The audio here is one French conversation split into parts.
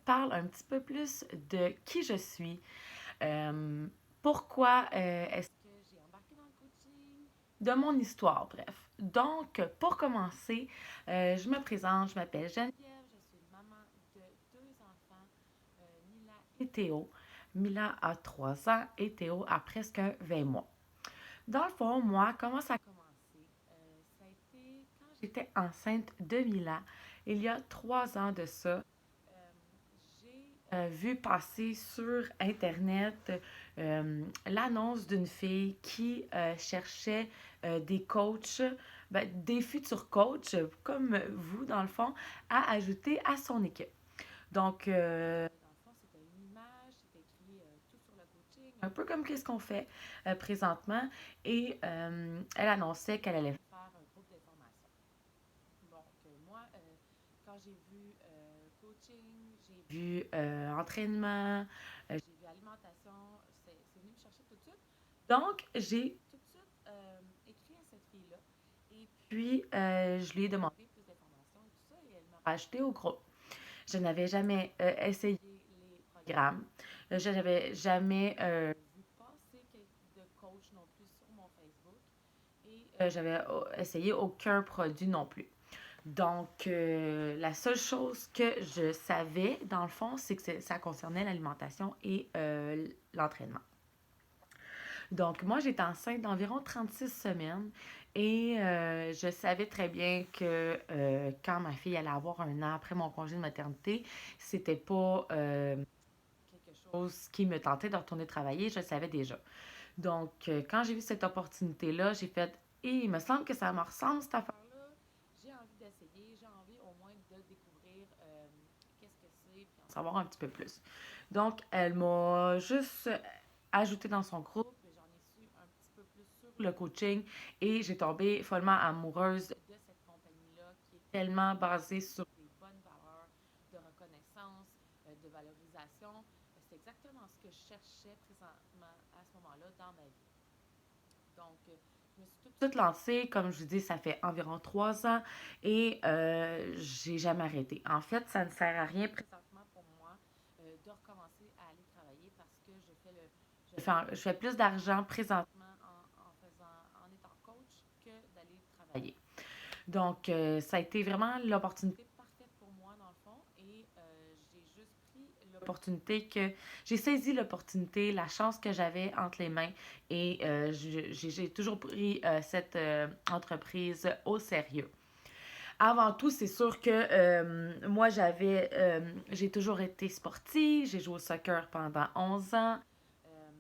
parle un petit peu plus de qui je suis, euh, pourquoi est-ce que j'ai embarqué dans le coaching, de mon histoire, bref. Donc, pour commencer, je me présente, je m'appelle Geneviève, je suis maman de deux enfants, Mila et Théo. Mila a 3 ans et Théo a presque 20 mois. Dans le fond, moi, comment ça a commencé? Ça a été quand j'étais enceinte de Mila, il y a 3 ans de ça. J'ai vu passer sur Internet l'annonce d'une fille qui cherchait des coachs, ben, des futurs coachs, comme vous, dans le fond, à ajouter à son équipe. Donc, dans le fond, c'était une image, c'était écrit tout sur le coaching, un peu comme qu'est-ce qu'on fait présentement. Et elle annonçait qu'elle allait faire un groupe d'information. Donc, moi, quand j'ai vu coaching, j'ai vu entraînement, j'ai vu alimentation, c'est venu me chercher tout de suite. Donc, j'ai tout de suite écrit à cette fille-là. Et puis, je lui ai demandé plus d'informations et tout ça, et elle m'a rajouté au groupe. Je n'avais jamais essayé les programmes. Je n'avais jamais vu passer de coach non plus sur mon Facebook. Et j'avais essayé aucun produit non plus. Donc, la seule chose que je savais, dans le fond, c'est que ça concernait l'alimentation et l'entraînement. Donc, moi, j'étais enceinte d'environ 36 semaines et je savais très bien que quand ma fille allait avoir 1 an après mon congé de maternité, c'était pas quelque chose qui me tentait de retourner travailler, je le savais déjà. Donc, quand j'ai vu cette opportunité-là, j'ai fait, et il me semble que ça me ressemble, cette affaire-là. J'ai envie d'essayer, j'ai envie au moins de découvrir qu'est-ce que c'est, puis en savoir un petit peu plus. Donc, elle m'a juste ajouté dans son groupe. J'en ai su un petit peu plus sur le coaching et j'ai tombé follement amoureuse de cette compagnie-là qui est tellement basée sur des bonnes valeurs de reconnaissance, de valorisation. C'est exactement ce que je cherchais présentement à ce moment-là dans ma vie. Donc, je me suis tout de suite lancée. Comme je vous dis, ça fait environ 3 ans et j'ai jamais arrêté. En fait, ça ne sert à rien présentement pour moi de recommencer à aller travailler parce que je fais plus d'argent présentement en étant coach que d'aller travailler. Donc, ça a été vraiment l'opportunité parfaite pour moi, dans le fond. Et j'ai juste pris l'opportunité que... J'ai saisi l'opportunité, la chance que j'avais entre les mains. Et j'ai toujours pris cette entreprise au sérieux. Avant tout, c'est sûr que moi, j'ai toujours été sportive. J'ai joué au soccer pendant 11 ans. Euh,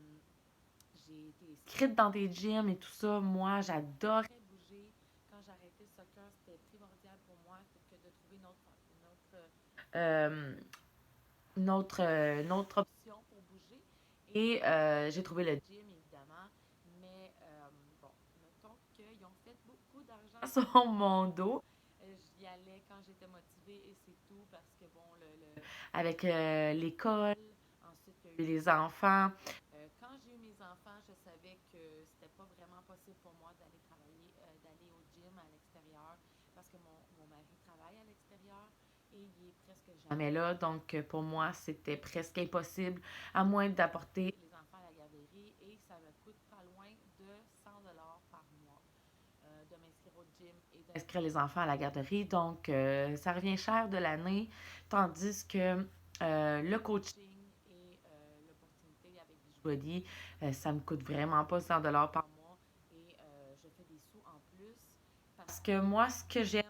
j'ai été inscrite dans des gyms et tout ça. Moi, j'adorais bouger. Quand j'ai arrêté le soccer, c'était primordial pour moi que de trouver euh, une autre option pour bouger. Et j'ai trouvé le gym, évidemment. Mais bon, mettons qu'ils ont fait beaucoup d'argent sur mon dos. J'y allais quand j'étais motivée et c'est tout parce que, bon, avec l'école, ensuite il y a eu les enfants. Quand j'ai eu mes enfants, je savais que c'était pas vraiment possible pour moi d'aller travailler, d'aller au gym à l'extérieur parce que mon mari travaille à l'extérieur et il est presque jamais là. Donc, pour moi, c'était presque impossible à moins d'apporter les enfants à la garderie et ça me coûte pas loin de 100 $ par mois de m'inscrire au gym et d'inscrire les enfants à la garderie. Donc, ça revient cher de l'année, tandis que le coaching et l'opportunité avec Beachbody, ça me coûte vraiment pas 100 $ par mois et je fais des sous en plus. Parce que moi, ce que j'aime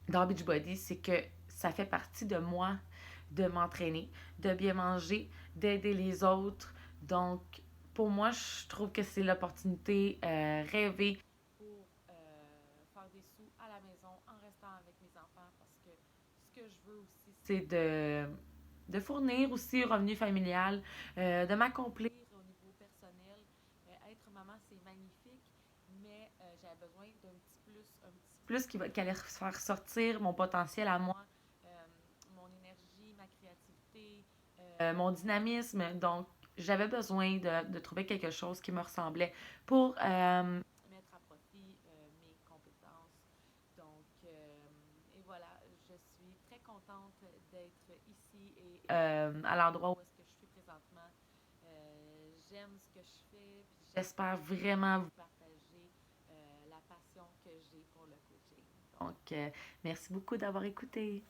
dans Beachbody, c'est que ça fait partie de moi de m'entraîner, de bien manger, d'aider les autres. Donc, pour moi, je trouve que c'est l'opportunité rêvée pour faire des sous à la maison en restant avec mes enfants parce que ce que je veux aussi, c'est de fournir aussi revenu familial, de m'accomplir au niveau personnel. Être maman, c'est magnifique, mais j'avais besoin un petit plus qui allait faire sortir mon potentiel à moi, euh, mon énergie, ma créativité, mon dynamisme. Donc, j'avais besoin de trouver quelque chose qui me ressemblait pour mettre à profit mes compétences. Donc, et voilà, je suis très contente d'être ici et à l'endroit où est-ce que je suis présentement. J'aime ce que je fais, puis j'espère vraiment vous partager la passion que j'ai pour le coaching. Donc, merci beaucoup d'avoir écouté.